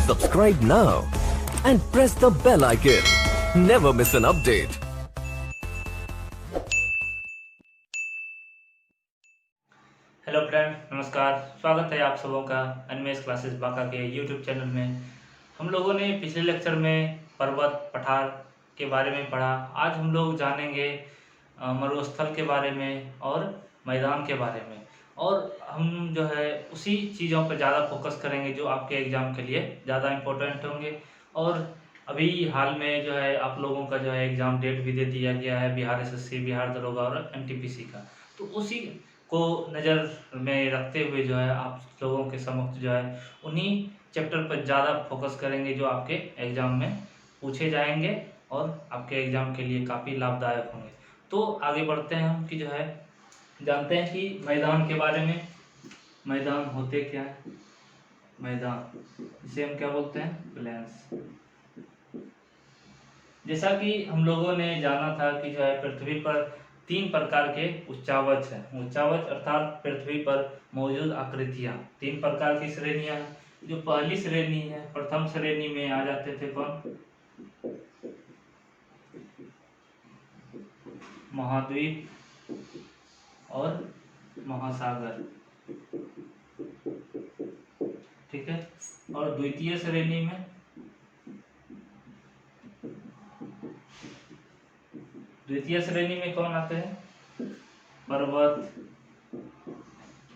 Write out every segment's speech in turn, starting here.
Subscribe now and press the bell icon. Never miss an update. Hello friend, नमस्कार। स्वागत है आप सबों का अनमेश क्लासेस बांका के यूट्यूब चैनल में। हम लोगों ने पिछले लेक्चर में पर्वत पठार के बारे में पढ़ा। आज हम लोग जानेंगे मरुस्थल के बारे में और मैदान के बारे में, और हम जो है उसी चीज़ों पर ज़्यादा फोकस करेंगे जो आपके एग्ज़ाम के लिए ज़्यादा इम्पोर्टेंट होंगे। और अभी हाल में जो है आप लोगों का जो है एग्ज़ाम डेट भी दे दिया गया है, बिहार एसएससी, बिहार दरोगा और एनटीपीसी का। तो उसी को नज़र में रखते हुए जो है आप लोगों के समक्ष जो है उन्हीं चैप्टर पर ज़्यादा फोकस करेंगे जो आपके एग्ज़ाम में पूछे जाएंगे और आपके एग्ज़ाम के लिए काफ़ी लाभदायक होंगे। तो आगे बढ़ते हैं हम कि जो है जानते हैं कि मैदान के बारे में। मैदान होते क्या है? मैदान जिसे हम क्या बोलते हैं? प्लेन्स। जैसा कि हम लोगों ने जाना था कि जो है पृथ्वी पर 3 प्रकार के उच्चावच हैं। उच्चावच अर्थात पृथ्वी पर मौजूद आकृतियां 3 प्रकार की श्रेणियां हैं। जो पहली श्रेणी है, प्रथम श्रेणी में आ जाते थे कौन? महाद्वीप और महासागर, ठीक है। और द्वितीय श्रेणी में कौन आते हैं? पर्वत,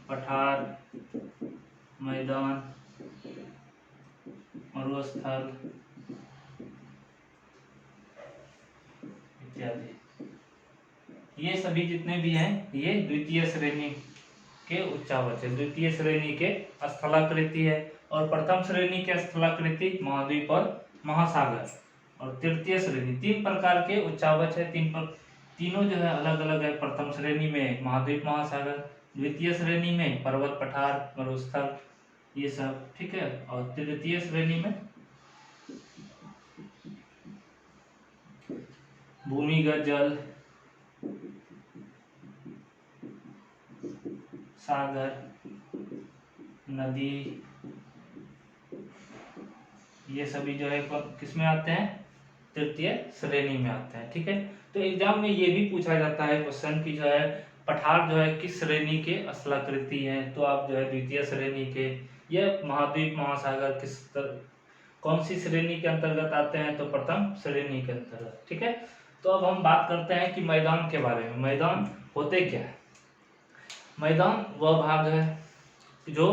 पठार, मैदान, मरुस्थल इत्यादि। ये सभी जितने भी हैं ये द्वितीय श्रेणी के उच्चावच है। द्वितीय श्रेणी के स्थलाकृति है और प्रथम श्रेणी के स्थलाकृति महाद्वीप और महासागर। और तृतीय श्रेणी 3 प्रकार के उच्चावच है। तीनों जो है अलग अलग है। प्रथम श्रेणी में महाद्वीप महासागर, द्वितीय श्रेणी में पर्वत पठार मरुस्थल ये सब, ठीक है। और तृतीय श्रेणी में भूमिगत जल, सागर, नदी, ये सभी जो है किस में आते हैं? तृतीय श्रेणी में आते हैं, ठीक है। तो एग्जाम में ये भी पूछा जाता है क्वेश्चन की जो है पठार जो है किस श्रेणी के स्थलाकृति है। तो आप जो है द्वितीय श्रेणी के, यह महाद्वीप महासागर कौन सी श्रेणी के अंतर्गत आते हैं? तो प्रथम श्रेणी के अंतर्गत, ठीक है। तो अब हम बात करते हैं कि मैदान के बारे में। मैदान होते क्या है? मैदान वह भाग है जो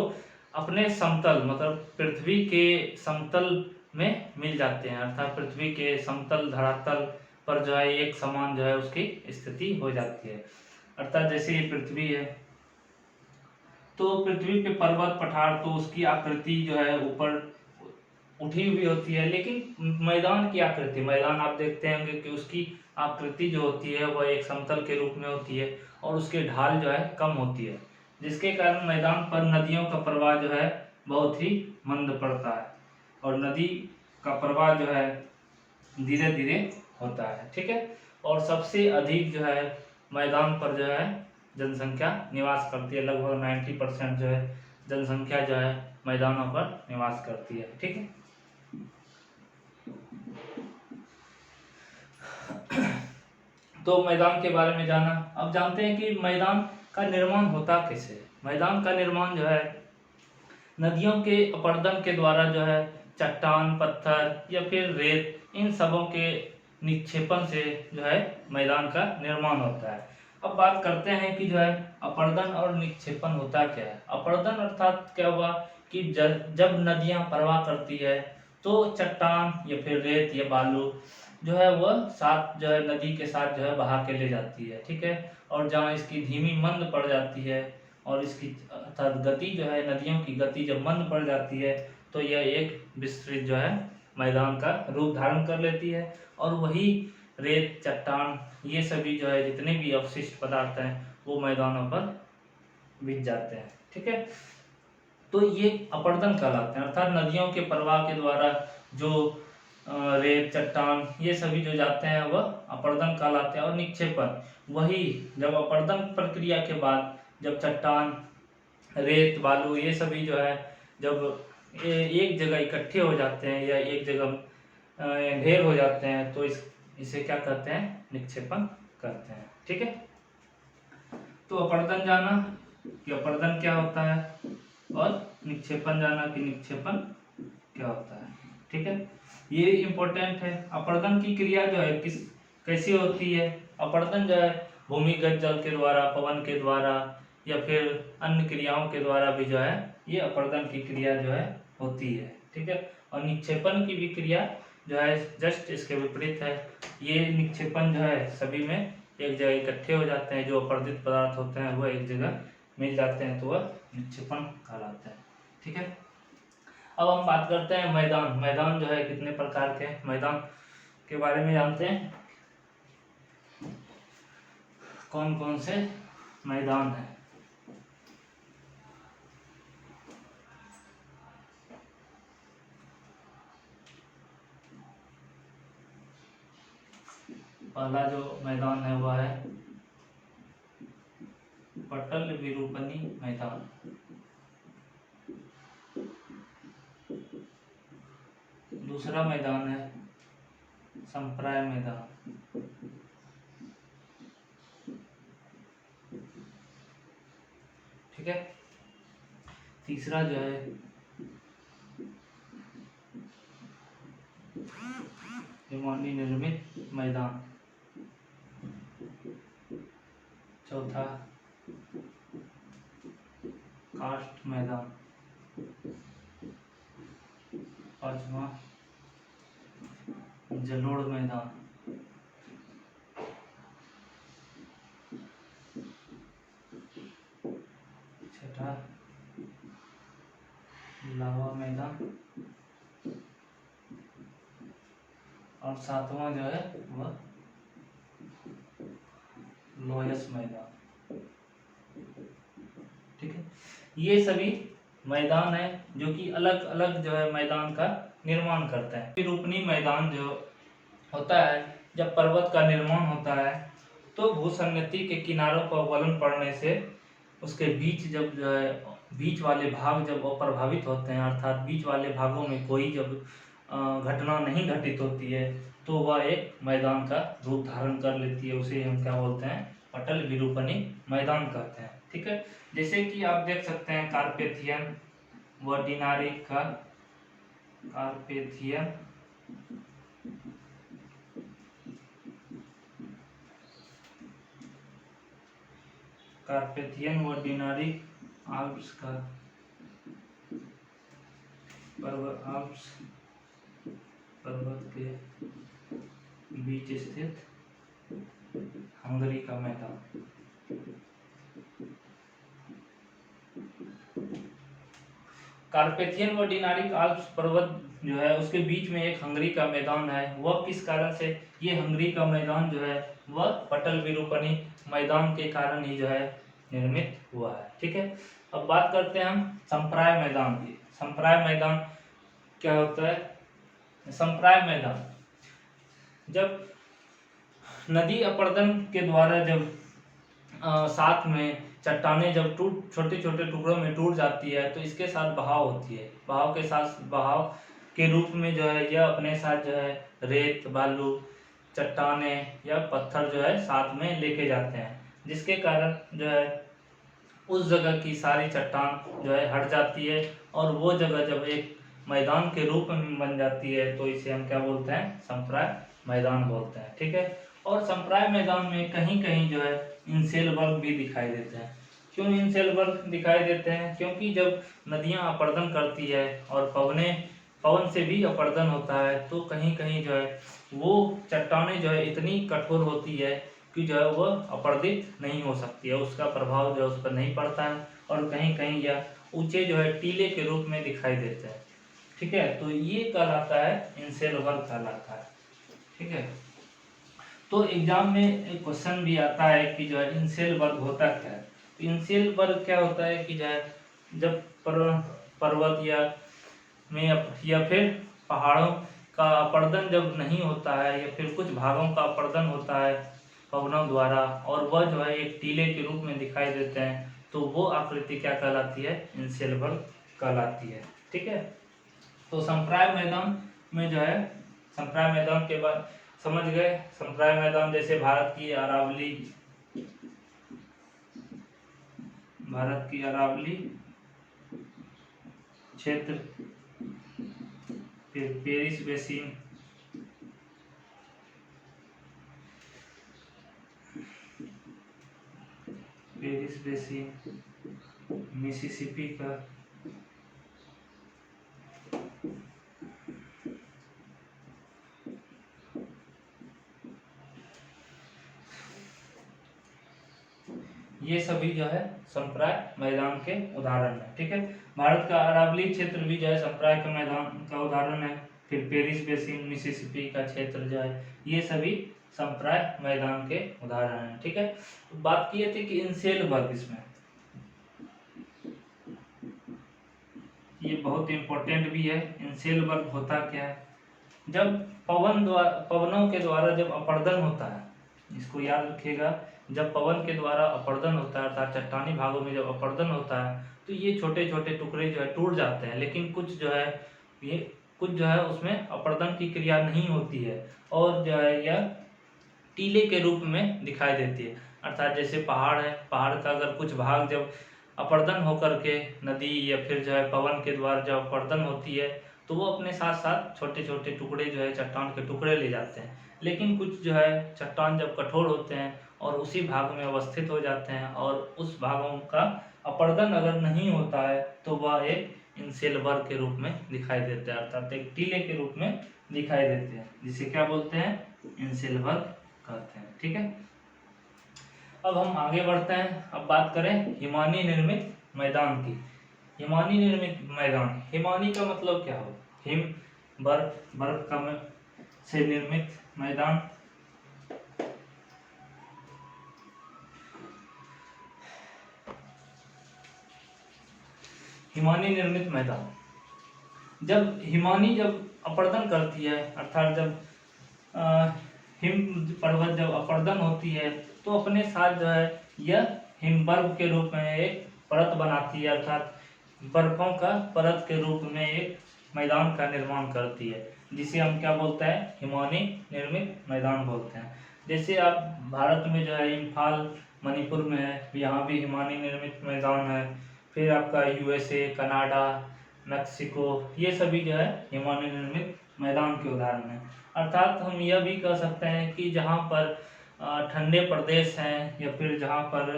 अपने समतल मतलब पृथ्वी के समतल में मिल जाते हैं, अर्थात पृथ्वी के समतल धरातल पर जो है एक समान जो है उसकी स्थिति हो जाती है। अर्थात जैसे ये पृथ्वी है तो पृथ्वी पे पर्वत पठार तो उसकी आकृति जो है ऊपर उठी हुई होती है, लेकिन मैदान की आकृति, मैदान आप देखते होंगे कि उसकी आकृति जो होती है वह एक समतल के रूप में होती है और उसके ढाल जो है कम होती है, जिसके कारण मैदान पर नदियों का प्रवाह जो है बहुत ही मंद पड़ता है और नदी का प्रवाह जो है धीरे धीरे होता है, ठीक है। और सबसे अधिक जो है मैदान पर जो है जनसंख्या निवास करती है। लगभग 90% जो है जनसंख्या जो है मैदानों पर निवास करती है, ठीक है। तो मैदान के बारे में जाना। अब जानते हैं कि मैदान का निर्माण होता कैसे है। मैदान का निर्माण जो है नदियों के अपरदन के द्वारा जो है चट्टान, पत्थर या फिर रेत, इन सबों के निक्षेपण से जो है मैदान का निर्माण होता है। अब बात करते हैं कि जो है अपरदन और निक्षेपण होता क्या है। अपरदन अर्थात क्या हुआ कि जब नदियां प्रवाह करती है तो चट्टान या फिर रेत या बालू जो है वह साथ जो है नदी के साथ जो है बहा के ले जाती है, ठीक है। और जहाँ इसकी धीमी मंद पड़ जाती है और इसकी अर्थात गति जो है नदियों की गति जब मंद पड़ जाती है तो यह एक विस्तृत जो है मैदान का रूप धारण कर लेती है और वही रेत, चट्टान, ये सभी जो है जितने भी अवशिष्ट पदार्थ हैं वो मैदानों पर बिछ जाते हैं, ठीक है। तो ये अपरदन कहलाते हैं, अर्थात नदियों के प्रवाह के द्वारा जो रेत, चट्टान ये सभी जो जाते हैं वह अपरदन कहलाते हैं। और निक्षेपण वही जब अपरदन प्रक्रिया के बाद जब चट्टान, रेत, बालू ये सभी जो है जब एक जगह इकट्ठे हो जाते हैं या एक जगह ढेर हो जाते हैं तो इसे क्या कहते हैं, निक्षेपण कहते हैं। ठीक है, तो अपर्दन जाना कि अपर्दन क्या होता है और निक्षेपण जाना कि निक्षेपण क्या होता है। ठीक है, ये इम्पोर्टेंट है। अपर्दन की क्रिया जो है कैसी होती है। अपर्दन जो है भूमिगत जल के द्वारा, पवन के द्वारा या फिर अन्य क्रियाओं के द्वारा भी जो है ये अपर्दन की क्रिया जो है होती है। ठीक है, और निक्षेपण की भी क्रिया जो है जस्ट इसके विपरीत है। ये निक्षेपण जो है सभी में एक जगह इकट्ठे हो जाते हैं, जो अपर्दित पदार्थ होते हैं वह एक जगह मिल जाते हैं तो वह निक्षेपण कहलाता है। ठीक है, अब हम बात करते हैं मैदान। मैदान जो है कितने प्रकार के मैदान के बारे में जानते हैं। कौन कौन से मैदान हैं। पहला जो मैदान है वह है पटल विरूपणी मैदान। दूसरा मैदान है संप्राय मैदान। ठीक है, तीसरा जो है विमानी निर्मित मैदान। चौथा कास्ट मैदान। पांचवा जलोढ़ मैदान। छठा लावा मैदान और सातवां जो है वह लोयस मैदान। ठीक है, ये सभी मैदान है जो कि अलग अलग जो है मैदान का निर्माण करते हैं। विरूपणी मैदान जो होता है, जब पर्वत का निर्माण होता है तो भूसंगति के किनारों पर अवलन पड़ने से उसके बीच जब जो है बीच वाले भाग जब अप्रभावित होते हैं, अर्थात बीच वाले भागों में कोई जब घटना नहीं घटित होती है तो वह एक मैदान का रूप धारण कर लेती है। उसे हम क्या बोलते हैं, पटल विरूपणी मैदान कहते हैं। ठीक है, जैसे कि आप देख सकते हैं कार्पेथियन व डिनारिक का कार्पेथियन कार्पेथियन व डिनारिक आल्प्स का आल्प्स पर्वत के बीच स्थित हंगरी का मैदान। कार्पेथियन व डिनारिक आल्प्स पर्वत जो है उसके बीच में एक हंगरी का मैदान है। वह किस कारण से, ये हंगरी का मैदान जो है वह पटल विरूपणी मैदान के कारण ही जो है निर्मित हुआ है। ठीक है, अब बात करते हैं हम संप्राय मैदान की। संप्राय मैदान क्या होता है। संप्राय मैदान जब नदी अपर्दन के द्वारा जब साथ में चट्टानें जब छोटे छोटे टुकड़ों में टूट जाती है तो इसके साथ बहाव होती है। बहाव के साथ बहाव के रूप में जो है यह अपने साथ जो है रेत, बालू, चट्टानें या पत्थर जो है साथ में लेके जाते हैं, जिसके कारण जो है उस जगह की सारी चट्टान जो है हट जाती है और वो जगह जब एक मैदान के रूप में बन जाती है तो इसे हम क्या बोलते हैं, संप्राय मैदान बोलते हैं। ठीक है, और संप्राय मैदान में कहीं कहीं जो है इंसेल वर्ग भी दिखाई देते हैं। क्यों इंसेल वर्ग दिखाई देते हैं, क्योंकि जब नदियां अपर्दन करती है और पवन से भी अपर्दन होता है तो कहीं कहीं जो है वो चट्टानें जो है इतनी कठोर होती है कि जो है वह अपर्दित नहीं हो सकती है, उसका प्रभाव जो है उस पर नहीं पड़ता है और कहीं कहीं यह ऊंचे जो है टीले के रूप में दिखाई देते हैं। ठीक है, तो ये कहलाता है इंसेल वर्ग कहलाता है। ठीक है, तो एग्जाम में एक क्वेश्चन भी आता है कि जो है इंसेल वर्ग होता क्या है। इंसेल वर्ग क्या होता है कि जो है जब पर्वत या फिर पहाड़ों का अपर्दन जब नहीं होता है या फिर कुछ भागों का अपर्दन होता है पवनों द्वारा और वह जो है एक टीले के रूप में दिखाई देते हैं तो वो आकृति क्या कहलाती है, इंसेल वर्ग कहलाती है। ठीक है, तो संप्राय मैदान में जो है, संप्राय मैदान के बाद समझ गए, संप्राय मैदान जैसे भारत की अरावली क्षेत्र, फिर पेरिस बेसिन, मिसिसिपी का ये सभी जो है संप्राय मैदान के उदाहरण है। ठीक है, भारत का अरावली क्षेत्र भी जो है संप्राय के मैदान का उदाहरण है। फिर पेरिस बेसिन, मिसिसिपी का क्षेत्र जो है, ये सभी संप्राय मैदान के उदाहरण है। ठीक है, तो बात किए थे कि इंसेल वर्ग, इसमें ये बहुत इंपॉर्टेंट भी है। इंसेल वर्ग होता क्या है? जब पवनों के द्वारा जब अपर्दन होता है, इसको याद रखिएगा, जब पवन के द्वारा अपर्दन होता है अर्थात चट्टानी भागों में जब अपर्दन होता है तो ये छोटे छोटे टुकड़े जो है टूट जाते हैं, लेकिन कुछ जो है उसमें अपर्दन की क्रिया नहीं होती है और जो है यह टीले के रूप में दिखाई देती है। अर्थात जैसे पहाड़ है, पहाड़ का अगर कुछ भाग जब अपर्दन होकर के नदी या फिर जो है पवन के द्वारा जब अपर्दन होती है तो वो अपने साथ साथ छोटे छोटे टुकड़े जो है चट्टान के टुकड़े ले जाते हैं। लेकिन कुछ जो है चट्टान जब कठोर होते हैं और उसी भाग में अवस्थित हो जाते हैं और उस भागों का अपर्दन अगर नहीं होता है तो वह एक इंसेल वर्ग के रूप में दिखाई देते हैं, अर्थात एक टीले के रूप में दिखाई देते हैं, जिसे क्या बोलते हैं? इंसेल वर्ग कहते हैं। ठीक है, अब हम आगे बढ़ते हैं। अब बात करें हिमानी निर्मित मैदान की। हिमानी निर्मित मैदान, हिमानी का मतलब क्या हो? हिम बर्फ का से निर्मित मैदान। हिमानी निर्मित मैदान, जब हिमानी जब अपर्दन करती है अर्थात जब हिम पर्वत जब अपर्दन होती है तो अपने साथ जो है यह हिमबर्फ के रूप में एक परत बनाती है, अर्थात बर्फों का परत के रूप में एक मैदान का निर्माण करती है, जिसे हम क्या बोलते हैं? हिमानी निर्मित मैदान बोलते हैं। जैसे आप भारत में जो है इम्फाल मणिपुर में है, यहाँ भी हिमानी निर्मित मैदान है। फिर आपका USA, कनाडा, मैक्सिको, ये सभी जो है हिमानी निर्मित मैदान के उदाहरण हैं। अर्थात हम यह भी कह सकते हैं कि जहाँ पर ठंडे प्रदेश हैं या फिर जहाँ पर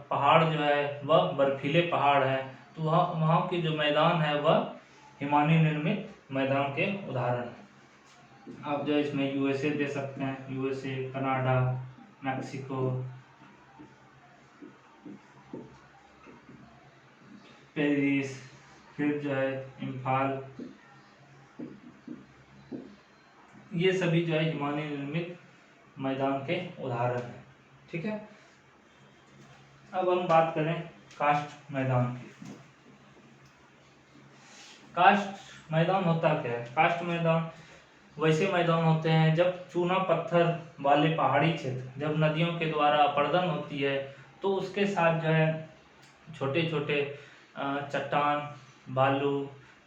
पहाड़ जो है वह बर्फीले पहाड़ हैं तो वहाँ के जो मैदान है वह हिमानी निर्मित मैदान के उदाहरण हैं। आप जो इसमें USA दे सकते हैं, USA, कनाडा, मैक्सिको, पेरिस, फिर जो है इम्फाल, ये सभी जो है हिमानी निर्मित मैदान के उदाहरण हैं। ठीक है, अब हम बात करें कास्ट मैदान की। कास्ट मैदान होता क्या है? कास्ट मैदान वैसे मैदान होते हैं जब चूना पत्थर वाले पहाड़ी क्षेत्र, जब नदियों के द्वारा अपर्दन होती है तो उसके साथ जो है छोटे छोटे चट्टान, बालू,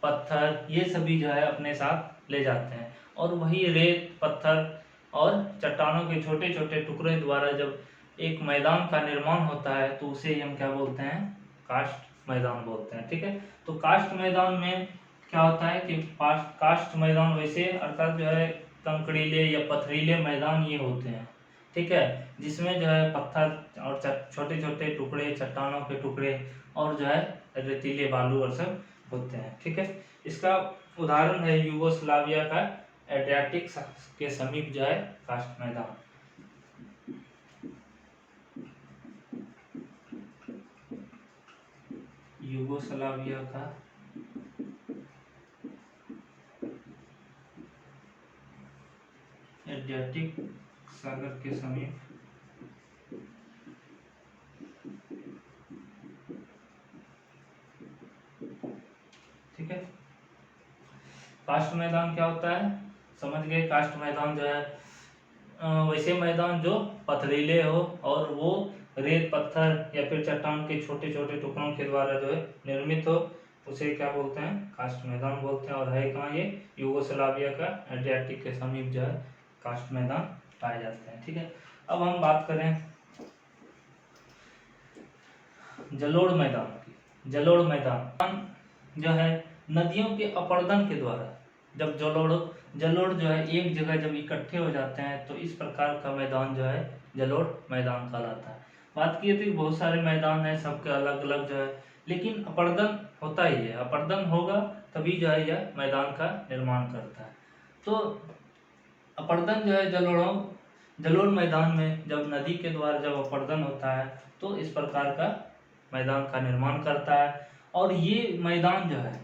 पत्थर, ये सभी जो है अपने साथ ले जाते हैं और वही रेत, पत्थर और चट्टानों के छोटे छोटे टुकड़े द्वारा जब एक मैदान का निर्माण होता है तो उसे हम क्या बोलते हैं? कास्ट मैदान बोलते हैं। ठीक है, तो कास्ट मैदान में क्या होता है कि कास्ट मैदान वैसे अर्थात जो है कंकड़ीले या पथरीले मैदान ये होते हैं। ठीक है, जिसमें जो है पत्थर और छोटे छोटे टुकड़े, चट्टानों के टुकड़े और जो है रेतीले बालू और सब होते हैं। ठीक है, इसका उदाहरण है यूगोस्लाविया का एड्रियाटिक के समीप जो है कास्ट मैदान। यूगोस्लाविया का एड्रियाटिक सागर के समीप ठीक है। कास्ट मैदान क्या होता है? समझ गए, कास्ट मैदान जो है वैसे मैदान जो पथरीले हो और वो रेत, पत्थर या फिर चट्टान के छोटे छोटे टुकड़ों के द्वारा जो है निर्मित हो, उसे क्या बोलते हैं, कास्ट मैदान बोलते हैं। और है कहाँ ये, यूगोस्लाविया का एड्रियाटिक के समीप जो है कास्ट मैदान पाए जाते हैं। ठीक है, अब हम बात करें जलोढ़ मैदान की। जलोढ़ मैदान जो है नदियों के अपर्दन के द्वारा, जब जलोढ़ जो है एक जगह जब इकट्ठे हो जाते हैं तो इस प्रकार का मैदान जो है जलोढ़ मैदान कहलाता है। बात की तो बहुत सारे मैदान हैं, सबके अलग अलग जो है, लेकिन अपर्दन होता ही है। अपर्दन होगा तभी जो है यह मैदान का निर्माण करता है। तो अपर्दन जो है जलोढ़ मैदान में जब नदी के द्वारा जब अपर्दन होता है तो इस प्रकार का मैदान का निर्माण करता है। और ये मैदान जो है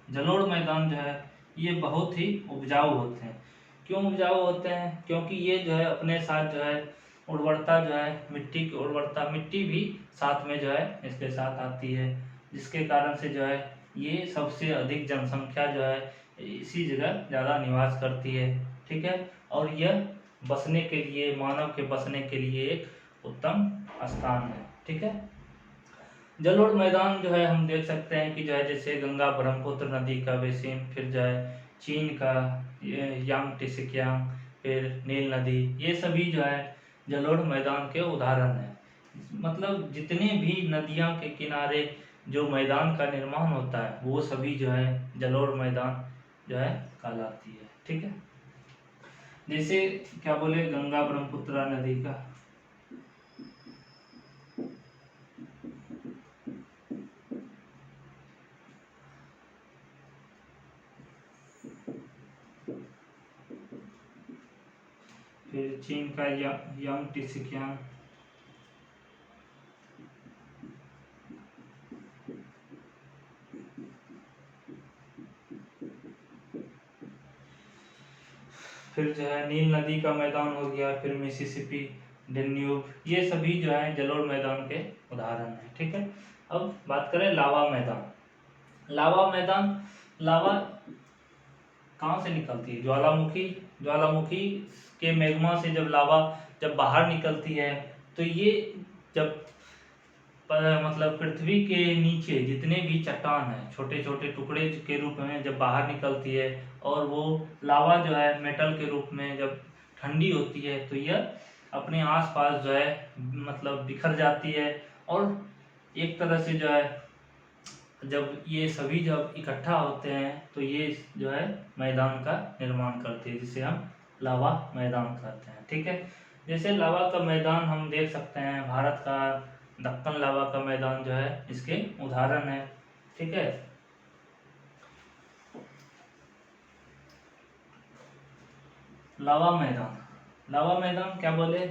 जलोढ़ मैदान जो है ये बहुत ही उपजाऊ होते हैं। क्यों उपजाऊ होते हैं, क्योंकि ये जो है अपने साथ जो है उर्वरता जो है मिट्टी की उर्वरता, मिट्टी भी साथ में जो है इसके साथ आती है, जिसके कारण से जो है ये सबसे अधिक जनसंख्या जो है इसी जगह ज़्यादा निवास करती है। ठीक है, और यह बसने के लिए, मानव के बसने के लिए एक उत्तम स्थान है। ठीक है, जलोढ़ मैदान जो है हम देख सकते हैं कि जो है जैसे गंगा ब्रह्मपुत्र नदी का बेसिन, फिर जो है चीन का यांगटिसिकियांग, फिर नील नदी, ये सभी जो है जलोढ़ मैदान के उदाहरण हैं। मतलब जितने भी नदियां के किनारे जो मैदान का निर्माण होता है वो सभी जो है जलोढ़ मैदान जो है कहलाती है। ठीक है, जैसे क्या बोले गंगा ब्रह्मपुत्र नदी का, फिर चीन का यांगटिसिकियांग, फिर जो है नील नदी का मैदान हो गया, फिर मिसिसिपी, डेन्यूब, ये सभी जो है जलोढ़ मैदान के उदाहरण हैं। ठीक है, अब बात करें लावा मैदान। लावा कहाँ से निकलती है, ज्वालामुखी के मैग्मा से जब लावा जब बाहर निकलती है तो ये जब मतलब पृथ्वी के नीचे जितने भी चट्टान हैं छोटे छोटे टुकड़े के रूप में जब बाहर निकलती है और वो लावा जो है मेटल के रूप में जब ठंडी होती है तो यह अपने आसपास जो है मतलब बिखर जाती है। और एक तरह से जो है जब ये सभी जब इकट्ठा होते हैं तो ये जो है मैदान का निर्माण करते हैं, जिसे हम लावा मैदान कहते हैं। ठीक है, जैसे लावा का मैदान हम देख सकते हैं, भारत का दक्कन लावा का मैदान जो है इसके उदाहरण है। ठीक है, लावा मैदान क्या बोले,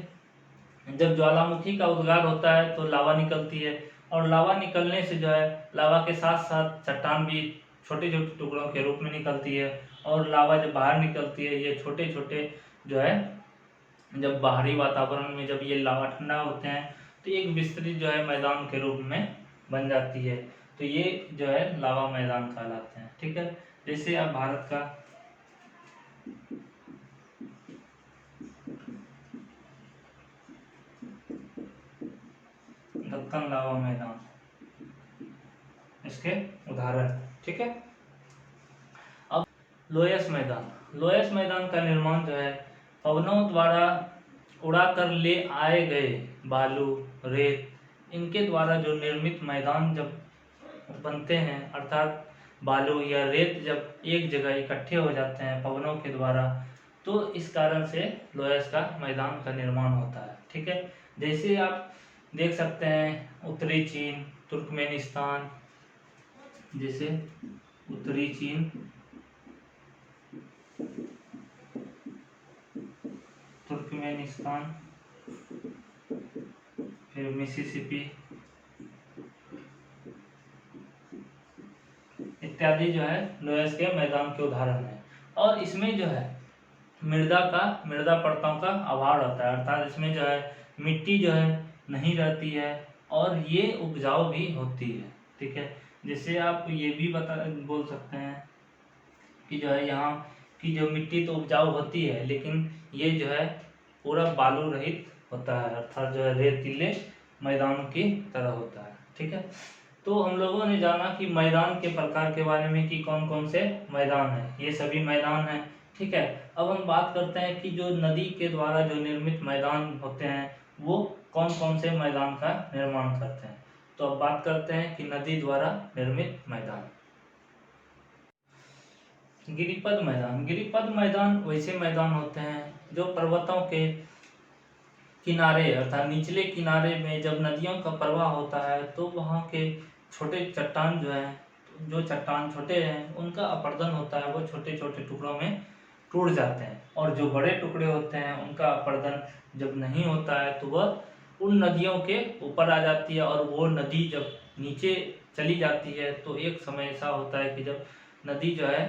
जब ज्वालामुखी का उद्गार होता है तो लावा निकलती है और लावा निकलने से जो है लावा के साथ साथ चट्टान भी छोटे छोटे टुकड़ों के रूप में निकलती है। और लावा जब बाहर निकलती है ये छोटे छोटे जो है जब बाहरी वातावरण में जब ये लावा ठंडा होते हैं तो एक विस्तृत जो है मैदान के रूप में बन जाती है, तो ये जो है लावा मैदान कहलाते हैं। ठीक है, जैसे अब भारत का दक्कन लावा मैदान इसके उदाहरण। ठीक है, अब लोयस मैदान का निर्माण जो है पवनों द्वारा उड़ाकर ले आए गए बालू, रेत, इनके द्वारा जो निर्मित मैदान जब बनते हैं, अर्थात बालू या रेत जब एक जगह इकट्ठे हो जाते हैं पवनों के द्वारा तो इस कारण से लोयस का मैदान का निर्माण होता है। ठीक है, जैसे आप देख सकते हैं उत्तरी चीन, तुर्कमेनिस्तान, जैसे उत्तरी चीन, तुर्कमेनिस्तान, फिर मिसिसिपी इत्यादि जो है लोयस के मैदान के उदाहरण है। और इसमें जो है मृदा परतों का अभाव रहता है, अर्थात इसमें जो है मिट्टी जो है नहीं रहती है और ये उपजाऊ भी होती है। ठीक है, जिससे आप ये भी बोल सकते हैं कि जो है यहाँ की जो मिट्टी तो उपजाऊ होती है लेकिन ये जो है पूरा बालू रहित होता है, अर्थात जो है रेतीले मैदान की तरह होता है। ठीक है, तो हम लोगों ने जाना कि मैदान के प्रकार के बारे में कि कौन कौन से मैदान है, ये सभी मैदान हैं। ठीक है, अब हम बात करते हैं कि जो नदी के द्वारा जो निर्मित मैदान होते हैं वो कौन कौन से मैदान का निर्माण करते हैं। तो अब बात करते हैं कि नदी द्वारा निर्मित मैदान। गिरिपद मैदान। गिरिपद मैदान वैसे मैदान होते हैं जो पर्वतों के किनारे अर्थात निचले किनारे में जब नदियों का प्रवाह होता है तो वहाँ के छोटे चट्टान जो है, जो चट्टान छोटे हैं उनका अपरदन होता है, वो छोटे छोटे टुकड़ों में टूट जाते हैं, और जो बड़े टुकड़े होते हैं उनका अपरदन जब नहीं होता है तो वह उन नदियों के ऊपर आ जाती है, और वो नदी जब नीचे चली जाती है तो एक समय ऐसा होता है कि जब नदी जो है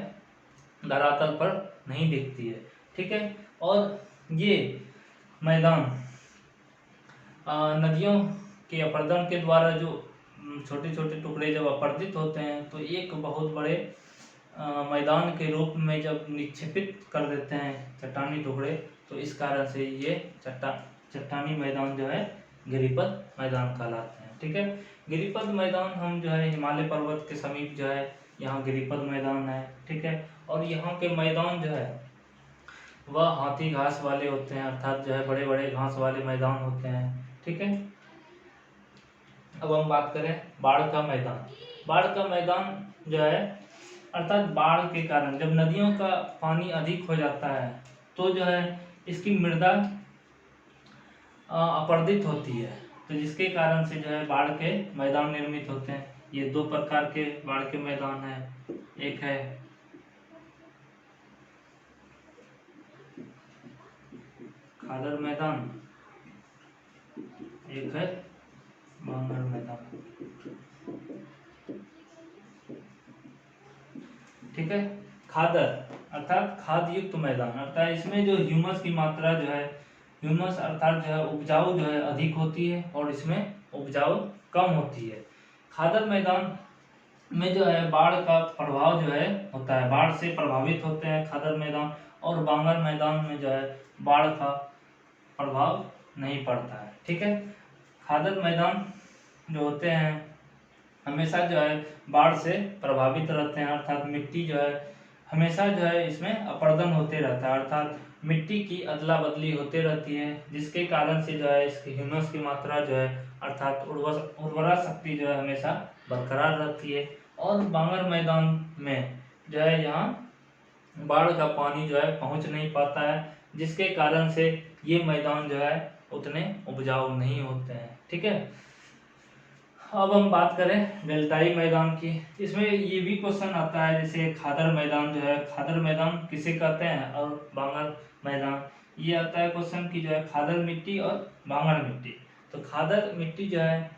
धरातल पर नहीं दिखती है। ठीक है, और ये मैदान नदियों के अपरदन के द्वारा जो छोटे छोटे टुकड़े जब अपरदित होते हैं तो एक बहुत बड़े मैदान के रूप में जब निक्षेपित कर देते हैं चट्टानी टुकड़े, तो इस कारण से ये चट्टानी मैदान जो है गिरिपद मैदान कहलाते हैं। ठीक है, गिरिपद मैदान हम जो है हिमालय पर्वत के समीप जो है यहाँ गिरिपद मैदान है। ठीक है, और यहाँ के मैदान जो है वह हाथी घास वाले होते हैं, अर्थात जो है बड़े बड़े घास वाले मैदान होते हैं। ठीक है, अब हम बात करें बाढ़ का मैदान। बाढ़ का मैदान जो है अर्थात बाढ़ के कारण जब नदियों का पानी अधिक हो जाता है तो जो है इसकी मृदा अपरदित होती है, तो जिसके कारण से जो है बाढ़ के मैदान निर्मित होते हैं। ये दो प्रकार के बाढ़ के मैदान हैं, एक है खादर मैदान, एक है बांगर मैदान। ठीक है, खादर अर्थात खाद युक्त मैदान, अर्थात इसमें जो ह्यूमस की मात्रा जो है, ह्यूमस अर्थात जो है उपजाऊ जो है अधिक होती है और इसमें उपजाऊ कम होती है। खादर मैदान में जो है बाढ़ का प्रभाव जो है होता है, बाढ़ से प्रभावित होते हैं खादर मैदान, और बांगर मैदान में जो है बाढ़ का प्रभाव नहीं पड़ता है। ठीक है, खादर मैदान जो होते हैं हमेशा जो है बाढ़ से प्रभावित रहते हैं, अर्थात मिट्टी जो है हमेशा जो है इसमें अपरदन होते रहता है, अर्थात मिट्टी की अदला बदली होते रहती है, जिसके कारण से जो है इसकी ह्यूमस की मात्रा जो है अर्थात उर्वरा शक्ति जो है हमेशा बरकरार रहती है। और बांगर मैदान में जो है यहाँ बाढ़ का पानी जो है पहुँच नहीं पाता है, जिसके कारण से ये मैदान जो है उतने उपजाऊ नहीं होते हैं। ठीक है, अब हम बात करें डेल्टाई मैदान की। इसमें ये भी क्वेश्चन आता है, जैसे खादर मैदान जो है, खादर मैदान किसे कहते हैं, और बांगर मैदान, ये आता है क्वेश्चन की जो है खादर मिट्टी और बांगर मिट्टी। तो खादर मिट्टी जो है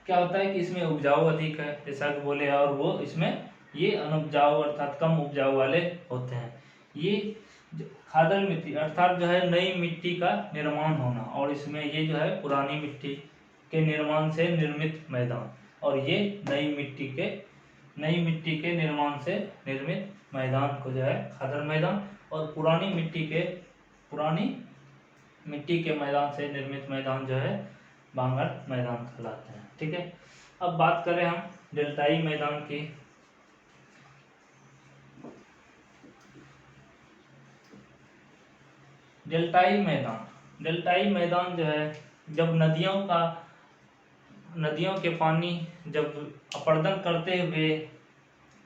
क्या होता है कि इसमें उपजाऊ अधिक है जैसा कि बोले, और वो इसमें ये अनुपजाऊ अर्थात कम उपजाऊ वाले होते हैं। ये खादर मिट्टी अर्थात जो है नई मिट्टी का निर्माण होना, और इसमें ये जो है पुरानी मिट्टी के निर्माण से निर्मित मैदान, और ये नई मिट्टी के निर्माण से निर्मित मैदान को जो है खादर मैदान, और पुरानी मिट्टी के मैदान से निर्मित मैदान जो है बांगर मैदान कहलाते हैं। ठीक है, अब बात करें हम डेल्टाई मैदान की। डेल्टाई मैदान जो है जब नदियों के पानी जब अपरदन करते हुए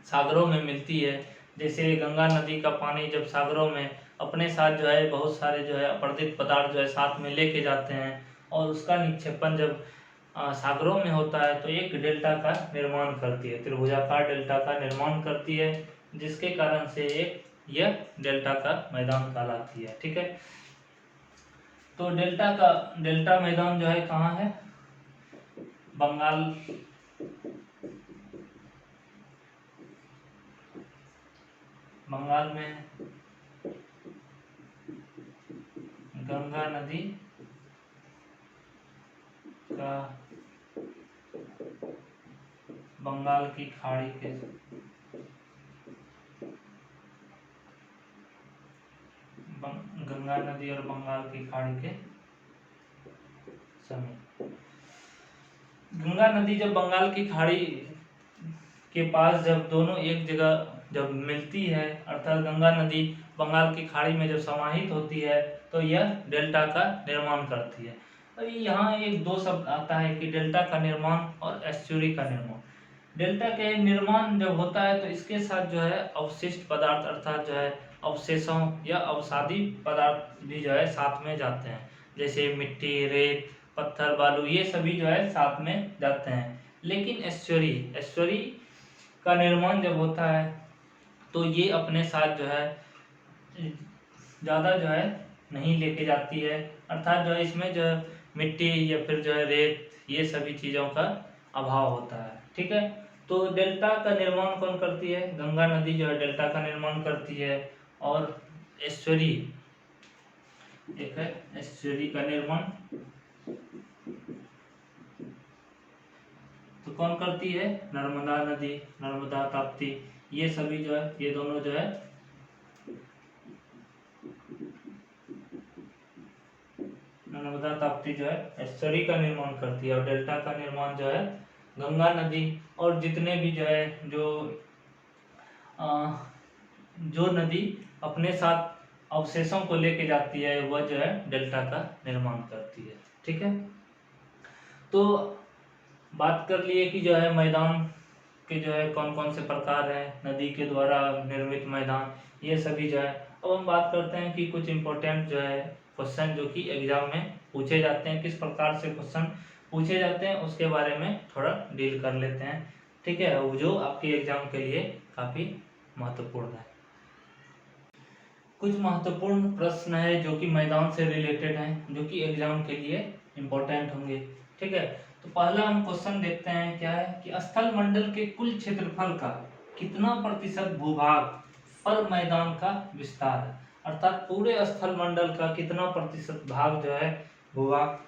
सागरों में मिलती है, जैसे गंगा नदी का पानी जब सागरों में अपने साथ जो है बहुत सारे जो है अपरदित पदार्थ जो है साथ में लेके जाते हैं, और उसका निक्षेपण जब सागरों में होता है तो एक डेल्टा का निर्माण करती है, त्रिभुजाकार डेल्टा का निर्माण करती है, जिसके कारण से यह डेल्टा का मैदान कहलाती है। ठीक है, तो डेल्टा मैदान जो है कहाँ है, बंगाल में गंगा नदी का बंगाल की खाड़ी के गंगा नदी और बंगाल की खाड़ी के समीप गंगा नदी जब बंगाल की खाड़ी के पास जब दोनों एक जगह जब मिलती है, अर्थात गंगा नदी बंगाल की खाड़ी में जब समाहित होती है, तो यह डेल्टा का निर्माण करती है। अभी यहाँ एक दो शब्द आता है कि डेल्टा का निर्माण और एस्चुरी का निर्माण। डेल्टा के निर्माण जब होता है तो इसके साथ जो है अवशिष्ट पदार्थ अर्थात जो है अवशेषों या अवसादी पदार्थ भी जो है साथ में जाते हैं, जैसे मिट्टी, रेत, पत्थर, बालू, ये सभी जो है साथ में जाते हैं। लेकिन एस्चुरी का निर्माण जब होता है तो ये अपने साथ जो है ज़्यादा जो है नहीं लेके जाती है, अर्थात जो है इसमें जो है मिट्टी या फिर जो है रेत, ये सभी चीज़ों का अभाव होता है। ठीक है, तो डेल्टा का निर्माण कौन करती है? गंगा नदी जो है डेल्टा का निर्माण करती है। और एस्चुरी, एक है एस्चुरी का निर्माण, तो कौन करती है? नर्मदा नदी, नर्मदा, ताप्ती, ये सभी जो है ये दोनों जो है नर्मदा, ताप्ती जो है एस्चुरी का निर्माण करती है। और डेल्टा का निर्माण जो है गंगा नदी और जितने भी जो है जो नदी अपने साथ अवशेषों को लेके जाती है वह जो है डेल्टा का निर्माण करती है। ठीक है, तो बात कर लिए कि जो है मैदान के जो है कौन कौन से प्रकार हैं, नदी के द्वारा निर्मित मैदान, ये सभी जो है। अब हम बात करते हैं कि कुछ इम्पोर्टेंट जो है क्वेश्चन जो कि एग्जाम में पूछे जाते हैं, किस प्रकार से क्वेश्चन पूछे जाते हैं उसके बारे में थोड़ा डील कर लेते हैं। ठीक है, वो जो आपके एग्जाम के लिए काफ़ी महत्वपूर्ण है। कुछ महत्वपूर्ण प्रश्न है जो कि मैदान से रिलेटेड हैं, जो कि एग्जाम के लिए इम्पोर्टेंट होंगे। ठीक है, तो पहला हम क्वेश्चन देखते हैं, क्या है कि स्थल मंडल के कुल क्षेत्रफल का कितना प्रतिशत भूभाग पर मैदान का विस्तार है, अर्थात पूरे स्थल मंडल का कितना प्रतिशत भाग जो है भूभाग,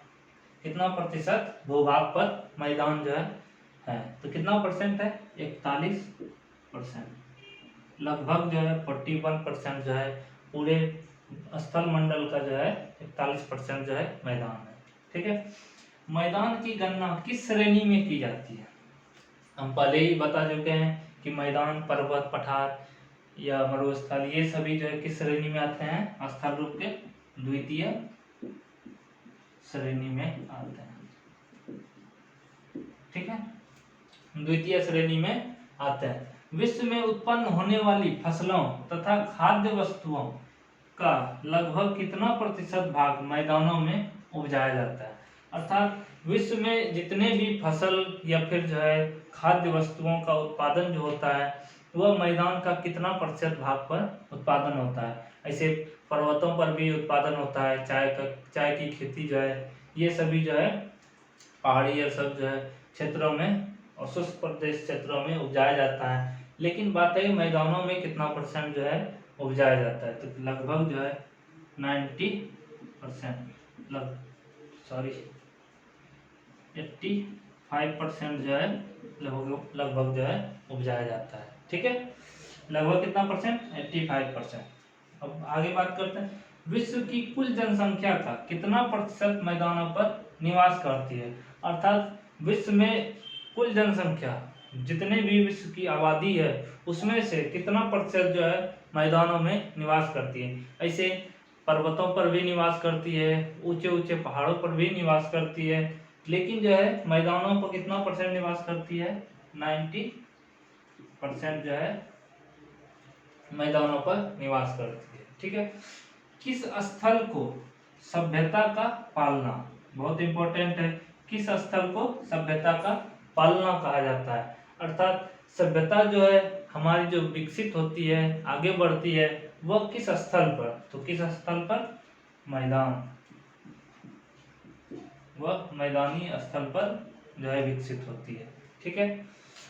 कितना प्रतिशत भूभाग पर मैदान जो है तो कितना परसेंट है? 41%, लगभग जो है 41% जो है पूरे स्थल मंडल का जो है 41% जो है मैदान है। ठीक है, मैदान की गणना किस श्रेणी में की जाती है? हम पहले ही बता चुके हैं कि मैदान, पर्वत, पठार या मरुस्थल, ये सभी जो है किस श्रेणी में आते हैं? स्थल रूप के द्वितीय श्रेणी में आते हैं। ठीक है, द्वितीय श्रेणी में आते हैं। विश्व में उत्पन्न होने वाली फसलों तथा खाद्य वस्तुओं का लगभग कितना प्रतिशत भाग मैदानों में उपजाया जाता है, अर्थात विश्व में जितने भी फसल या फिर जो है खाद्य वस्तुओं का उत्पादन जो होता है वह मैदान का कितना प्रतिशत भाग पर उत्पादन होता है। ऐसे पर्वतों पर भी उत्पादन होता है, चाय की खेती जो है, ये सभी जो है पहाड़ी या सब जो है क्षेत्रों में और शुष्क प्रदेश क्षेत्रों में उपजाया जाता है। लेकिन बात है मैदानों में कितना परसेंट जो है उपजाया जाता है, तो लगभग जो है 90%, 85% जो है लगभग जो है उपजाया जाता है। ठीक है, लगभग कितना परसेंट? 85%। अब आगे बात करते हैं, विश्व की कुल जनसंख्या का कितना प्रतिशत मैदानों पर निवास करती है, अर्थात विश्व में कुल जनसंख्या जितने भी विश्व की आबादी है उसमें से कितना प्रतिशत जो है मैदानों में निवास करती है। ऐसे पर्वतों पर भी निवास करती है, ऊंचे ऊंचे पहाड़ों पर भी निवास करती है, लेकिन जो है मैदानों पर कितना परसेंट निवास करती है? 90% जो है मैदानों पर निवास करती है। ठीक है, किस स्थल को सभ्यता का पालना, बहुत इंपॉर्टेंट है, किस स्थल को सभ्यता का पालना कहा जाता है, अर्थात सभ्यता जो है हमारी जो विकसित होती है, आगे बढ़ती है, वह किस स्थल पर? तो किस स्थल पर? मैदान, वह मैदानी स्थल पर जो है विकसित होती है। ठीक है,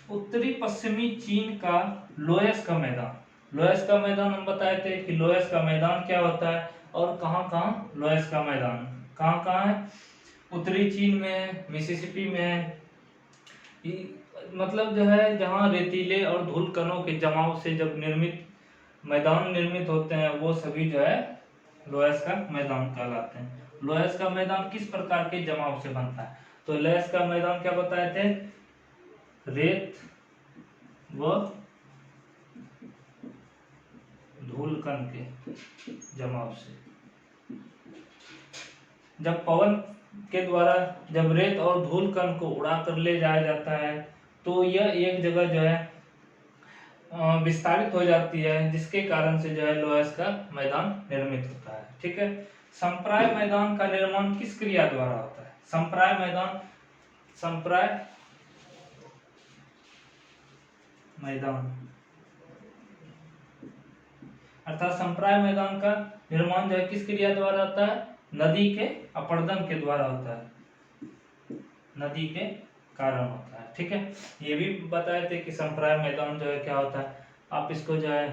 उत्तरी पश्चिमी चीन का लोयस का मैदान, लोयस का मैदान हम बताए थे कि लोयस का मैदान क्या होता है और कहाँ कहाँ लोयस का मैदान कहाँ कहाँ है? उत्तरी चीन में है, मिसिसिपी में है, मतलब जो है जहाँ रेतीले और धूल कणों के जमाव से जब मैदान निर्मित होते हैं वो सभी जो है लोयस का मैदान कहलाते हैं। लोयस का मैदान किस प्रकार के जमाव से बनता है? तो लैस का मैदान क्या बताए थे, रेत व धूल कण के जमाव से। जब पवन के द्वारा जब रेत और धूल कण को उड़ा कर ले जाया जाता है तो यह एक जगह जो है विस्तारित हो जाती है, जिसके कारण से जो है लोहस का मैदान निर्मित होता है। ठीक है, संप्राय मैदान का निर्माण किस क्रिया द्वारा होता है? संप्राय मैदान अर्थात संप्राय मैदान का निर्माण जो है किस क्रिया द्वारा होता है? नदी के अपरदन के द्वारा होता है, नदी के कारण होता है। ठीक है, ये भी बताए थे कि संप्राय मैदान जो है क्या होता है। आप इसको जो है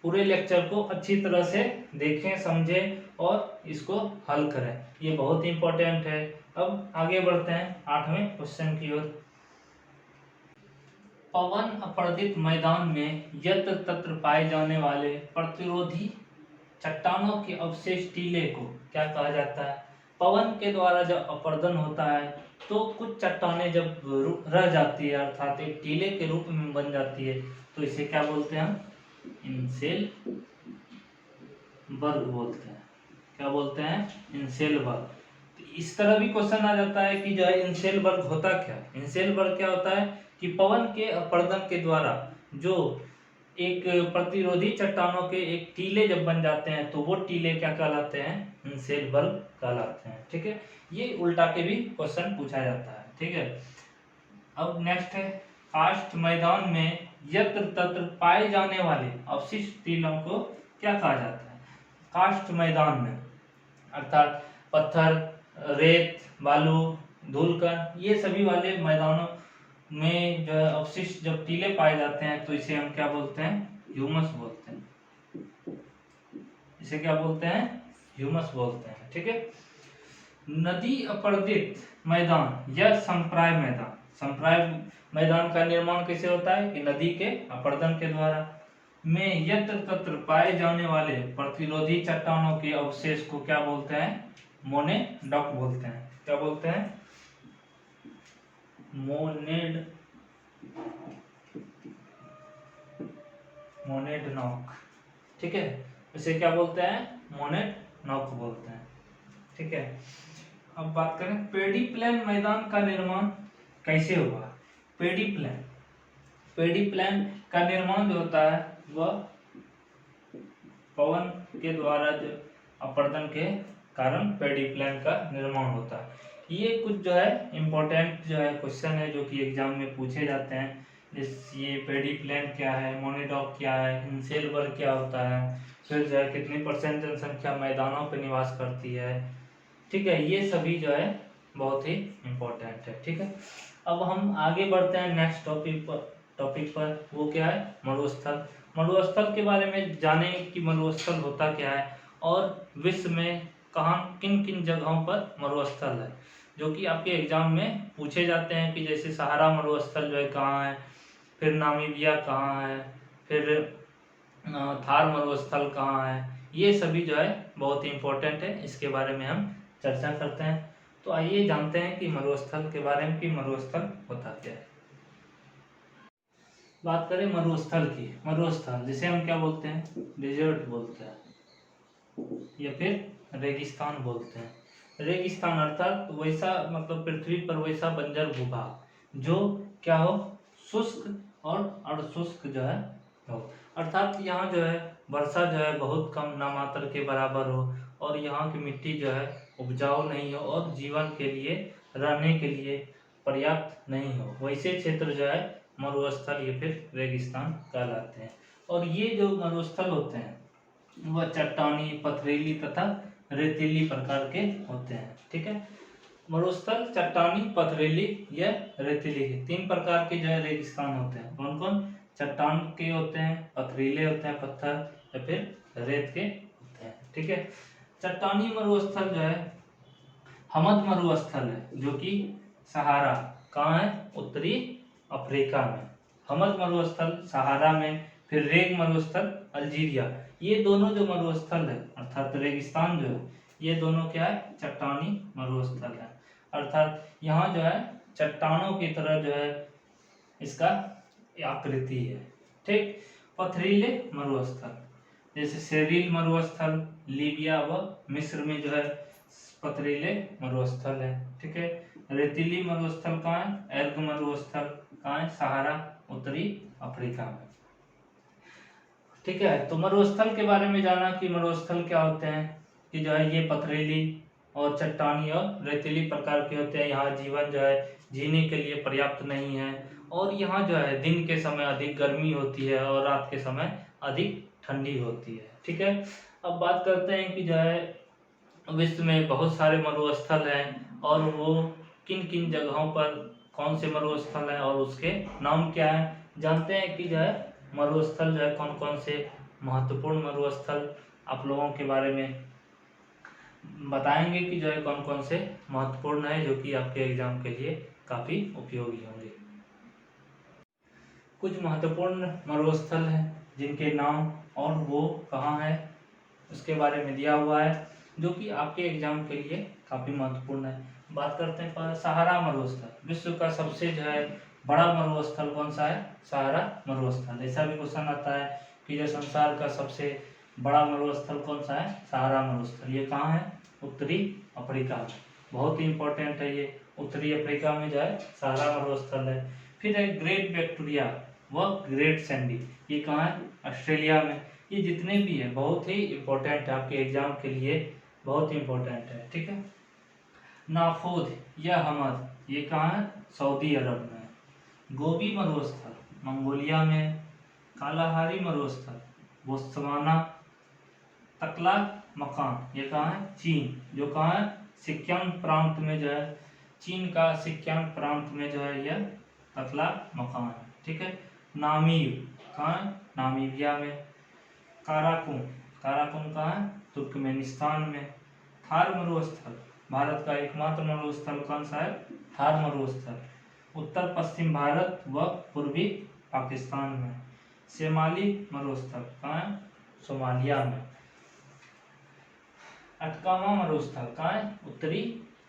पूरे लेक्चर को अच्छी तरह से देखें, समझें और इसको हल करें, ये बहुत इंपॉर्टेंट है। अब आगे बढ़ते हैं 8वें क्वेश्चन की ओर। पवन अपरदित मैदान में यत्र तत्र पाए जाने वाले प्रतिरोधी चट्टानों के अवशेष टीले को क्या कहा जाता है? पवन के द्वारा जब अपर्दन होता है तो कुछ चट्टानें जब रह जाती है अर्थात एक टीले के रूप में बन जाती है तो इसे क्या बोलते हैं? इनसेल वर्ग बोलते हैं। क्या बोलते हैं? इनसेल वर्ग। तो इस तरह भी क्वेश्चन आ जाता है कि जो है इनसेल वर्ग होता क्या? इनसेल वर्ग क्या होता है कि पवन के अपर्दन के द्वारा जो एक प्रतिरोधी चट्टानों के एक टीले जब बन जाते हैं तो वो टीले क्या कहलाते हैं? इनसेल वर्ग कहलाते हैं। ठीक है, ये उल्टा के भी क्वेश्चन पूछा जाता है। ठीक है, अब नेक्स्ट है काष्ठ मैदान में यत्र तत्र पाए जाने वाले अवशिष्ट टीलों को क्या कहा जाता है? काष्ठ मैदान में अर्थात पत्थर, रेत, बालू, धूलकण, ये सभी वाले मैदानों में जो है अवशिष्ट जब टीले पाए जाते हैं तो इसे हम क्या बोलते हैं? ह्यूमस बोलते हैं। इसे क्या बोलते हैं? ह्यूमस बोलते हैं। ठीक है, नदी अपरदित मैदान या संप्राय मैदान। संप्राय मैदान का निर्माण कैसे होता है कि नदी के अपरदन के द्वारा में यत्र तत्र पाए जाने वाले प्रतिरोधी चट्टानों के अवशेष को क्या बोलते हैं? मोनेडॉक बोलते हैं। क्या बोलते हैं? मोनेडनॉक। ठीक है, इसे क्या बोलते हैं? मोनेडनॉक बोलते हैं। ठीक है, अब बात करें पेडी प्लेन मैदान का निर्माण कैसे हुआ? पेडी प्लेन का निर्माण जो होता है वह पवन के द्वारा जो अपर्दन के कारण पेडी प्लेन का निर्माण होता है। ये कुछ जो है इम्पोर्टेंट जो है क्वेश्चन है जो कि एग्जाम में पूछे जाते हैं। जैसे ये पेडी प्लेन क्या है, मोनेडॉक क्या है, इनसेल वर्ग क्या होता है, फिर जो है कितनी % जनसंख्या मैदानों पर निवास करती है। ठीक है, ये सभी जो है बहुत ही इम्पोर्टेंट है। ठीक है, अब हम आगे बढ़ते हैं नेक्स्ट टॉपिक पर। वो क्या है? मरुस्थल। मरुस्थल के बारे में जाने कि मरुस्थल होता क्या है और विश्व में कहाँ किन किन जगहों पर मरुस्थल है, जो कि आपके एग्जाम में पूछे जाते हैं कि जैसे सहारा मरुस्थल जो है कहाँ है, फिर नामीबिया कहाँ है, फिर थार मरुस्थल कहाँ है। ये सभी जो है बहुत ही इम्पोर्टेंट है, इसके बारे में हम चर्चा करते हैं। तो आइए जानते हैं कि मरुस्थल के बारे में कि मरुस्थल होता क्या है। बात करें मरुस्थल की। मरुस्थल जिसे हम क्या बोलते हैं? डिजर्ट बोलते हैं या फिर रेगिस्तान बोलते हैं। रेगिस्तान अर्थात वैसा मतलब पृथ्वी पर वैसा बंजर भूभाग जो क्या हो? शुष्क और अर्धशुष्क जो है हो। अर्थात यहाँ जो है वर्षा जो है बहुत कम नामात्र के बराबर हो और यहाँ की मिट्टी जो है उपजाऊ नहीं हो और जीवन के लिए रहने के लिए पर्याप्त नहीं हो, वैसे क्षेत्र जो है मरुस्थल या फिर रेगिस्तान कहलाते हैं। और ये जो मरुस्थल होते हैं वह चट्टानी, पथरीली तथा रेतीली प्रकार के होते हैं। ठीक है, मरुस्थल चट्टानी, पथरीली या रेतीली के 3 प्रकार के जो है रेगिस्तान होते हैं। कौन कौन? चट्टान के होते हैं, पथरीले होते हैं पत्थर, या फिर रेत के होते हैं। ठीक है, चट्टानी मरुस्थल जो है हमद मरुस्थल है जो कि सहारा कहाँ है? उत्तरी अफ्रीका में। हमद मरुस्थल सहारा में, फिर रेग मरुस्थल अल्जीरिया। ये दोनों जो मरुस्थल है अर्थात रेगिस्तान जो है ये दोनों क्या है? चट्टानी मरुस्थल है। अर्थात यहाँ जो है चट्टानों की तरह जो है इसका आकृति है। ठीक, पथरीले मरुस्थल जैसे सेरिल मरुस्थल लीबिया व मिस्र में जो है पथरीले मरुस्थल है। ठीक है, रेतीली मरुस्थल कहाँ है? एर्ग मरुस्थल कहाँ है? सहारा उत्तरी अफ्रीका में। ठीक है, तो मरुस्थल के बारे में जाना कि मरुस्थल क्या होते हैं, कि जो है ये पथरीली और चट्टानी और रेतीली प्रकार के होते हैं। यहाँ जीवन जो है जीने के लिए पर्याप्त नहीं है और यहाँ जो है दिन के समय अधिक गर्मी होती है और रात के समय अधिक ठंडी होती है। ठीक है, अब बात करते हैं कि जो है विश्व में बहुत सारे मरुस्थल हैं और वो किन किन जगहों पर कौन से मरुस्थल हैं और उसके नाम क्या है। जानते हैं कि जो है मरुस्थल जो है कौन कौन से महत्वपूर्ण मरुस्थल आप लोगों के बारे में बताएंगे कि जो है कौन कौन से महत्वपूर्ण है जो कि आपके एग्जाम के लिए काफ़ी उपयोगी होंगे। कुछ महत्वपूर्ण मरुस्थल हैं जिनके नाम और वो कहाँ है उसके बारे में दिया हुआ है जो कि आपके एग्जाम के लिए काफ़ी महत्वपूर्ण है। बात करते हैं सहारा मरुस्थल। विश्व का सबसे जो है बड़ा मरुस्थल कौन सा है? सहारा मरुस्थल। ऐसा भी क्वेश्चन आता है कि जो संसार का सबसे बड़ा मरुस्थल कौन सा है? सहारा मरुस्थल। ये कहाँ है? उत्तरी अफ्रीका में। बहुत ही इंपॉर्टेंट है ये। उत्तरी अफ्रीका में जो है सहारा मरुस्थल है। फिर है ग्रेट विक्टोरिया व ग्रेट सैंडी। ये कहाँ है? ऑस्ट्रेलिया में। ये जितने भी हैं बहुत ही इम्पोर्टेंट है आपके एग्जाम के लिए, बहुत ही इम्पोर्टेंट है। ठीक है, नाफोद या हमद ये कहाँ है? सऊदी अरब में। गोबी मरुस्थल मंगोलिया में। कालाहारी मरुस्थल बोत्सवाना। तकला मकान ये कहाँ है? चीन। जो कहाँ है? सिक्किम प्रांत में जो है, चीन का सिक्किम प्रांत में जो है यह तकला मकान है। ठीक है, नामीब कहाँ है? नामीबिया में। काराकुम काराकुम कहाँ है? तुर्कमेनिस्तान में। थार मरुस्थल भारत का एकमात्र मरुस्थल कौन सा है? थार मरुस्थल उत्तर पश्चिम भारत व पूर्वी पाकिस्तान में। शेमाली मरुस्थल कहाँ है? सोमालिया में। अटकामा मरुस्थल कहाँ है? उत्तरी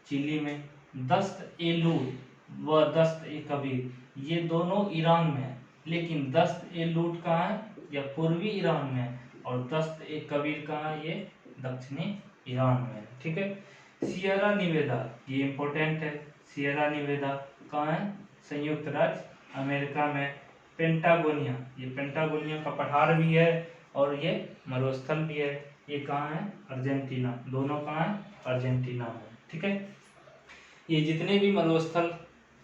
चिली में। दस्त ए लूट व दस्त ए कबीर ये दोनों ईरान में है, लेकिन दस्त ए लूट कहाँ है? यह पूर्वी ईरान में है और दस्त ए कबीर कहाँ है? ये दक्षिणी ईरान में है। ठीक है, सियरा निवेदा ये इंपॉर्टेंट है। सियरा निवेदा कहाँ है? संयुक्त राज्य अमेरिका में। पेंटागोनिया ये पेंटागोनिया का पठार भी है और ये मरुस्थल भी है। ये कहाँ है? अर्जेंटीना। दोनों कहाँ है? अर्जेंटीना में। ठीक है, ये जितने भी मरुस्थल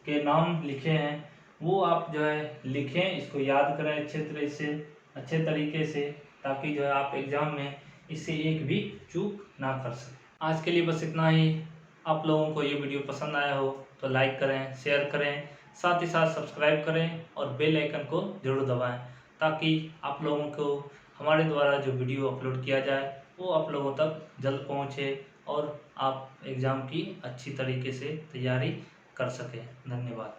के नाम लिखे हैं वो आप जो है लिखें, इसको याद करें अच्छे तरीके से, ताकि जो है आप एग्जाम में इससे एक भी चूक ना कर सकें। आज के लिए बस इतना ही। आप लोगों को ये वीडियो पसंद आया हो तो लाइक करें, शेयर करें, साथ ही साथ सब्सक्राइब करें और बेल आइकन को जरूर दबाएं, ताकि आप लोगों को हमारे द्वारा जो वीडियो अपलोड किया जाए वो आप लोगों तक जल्द पहुंचे और आप एग्ज़ाम की अच्छी तरीके से तैयारी कर सकें। धन्यवाद।